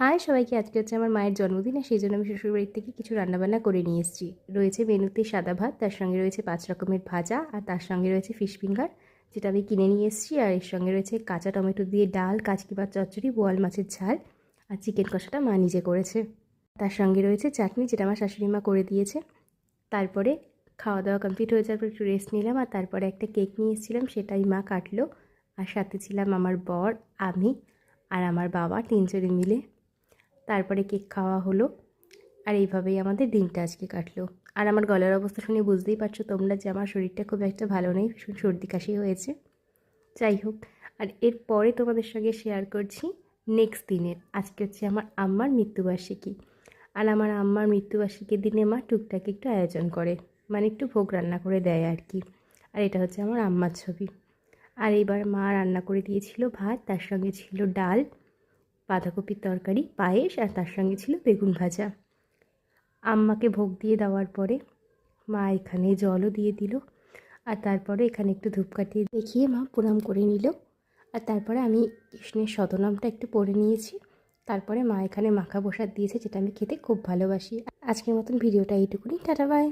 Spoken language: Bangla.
হাই সবাইকে, আজকে হচ্ছে আমার মায়ের জন্মদিন আর সেই জন্য আমি শ্বশুরবাড়ির থেকে কিছু রান্নাবান্না করে নিয়ে এসেছি। রয়েছে মেনুতে সাদা ভাত, তার সঙ্গে রয়েছে 5 রকমের ভাজা, আর তার সঙ্গে রয়েছে ফিশ ফিঙ্গার যেটা আমি কিনে নিয়ে এসেছি। আর এর সঙ্গে রয়েছে কাঁচা টমেটো দিয়ে ডাল, কাচকি মাছ চচ্চড়ি, বোয়াল মাছের ঝাল, আর চিকেন কষাটা মা নিজে করেছে। তার সঙ্গে রয়েছে চাটনি যেটা আমার শাশুড়ি মা করে দিয়েছে। তারপরে খাওয়া দাওয়া কমপ্লিট হয়ে যাওয়ার পর একটু রেস্ট নিলাম, আর তারপরে একটা কেক নিয়ে এসেছিলাম, সেটাই মা কাটলো। আর সাথে ছিলাম আমার বর, আমি আর আমার বাবা, 3 জনে মিলে। তারপরে কেক খাওয়া হলো, আর এইভাবেই আমাদের দিনটা আজকে কাটলো। আর আমার গলার অবস্থা শুনে বুঝতেই পারছো তোমরা যে আমার শরীরটা খুব একটা ভালো নেই, ভীষণ সর্দি কাশি হয়েছে। যাই হোক, আর এরপরে তোমাদের সঙ্গে শেয়ার করছি নেক্সট দিনের। আজকে হচ্ছে আমার আম্মার মৃত্যুবার্ষিকী, আর আমার আম্মার মৃত্যুবার্ষিকীর দিনে মা টুকটাক একটু আয়োজন করে, মানে একটু ভোগ রান্না করে দেয় আর কি। আর এটা হচ্ছে আমার আম্মার ছবি। আর এইবার মা রান্না করে দিয়েছিল ভাত, তার সঙ্গে ছিল ডাল, বাঁধাকপির তরকারি, পায়েস, আর তার সঙ্গে ছিল বেগুন ভাজা। আম্মাকে ভোগ দিয়ে দেওয়ার পরে মা এখানে জলও দিয়ে দিল, আর তারপরে এখানে একটু ধূপকাঠি দেখিয়ে মা প্রণাম করে নিল। আর তারপরে আমি কৃষ্ণের শতনামটা একটু পড়ে নিয়েছি। তারপরে মা এখানে মাখা প্রসাদ দিয়েছে, যেটা আমি খেতে খুব ভালোবাসি। আজকের মতন ভিডিওটা এইটুকুনি, টাটা বাই।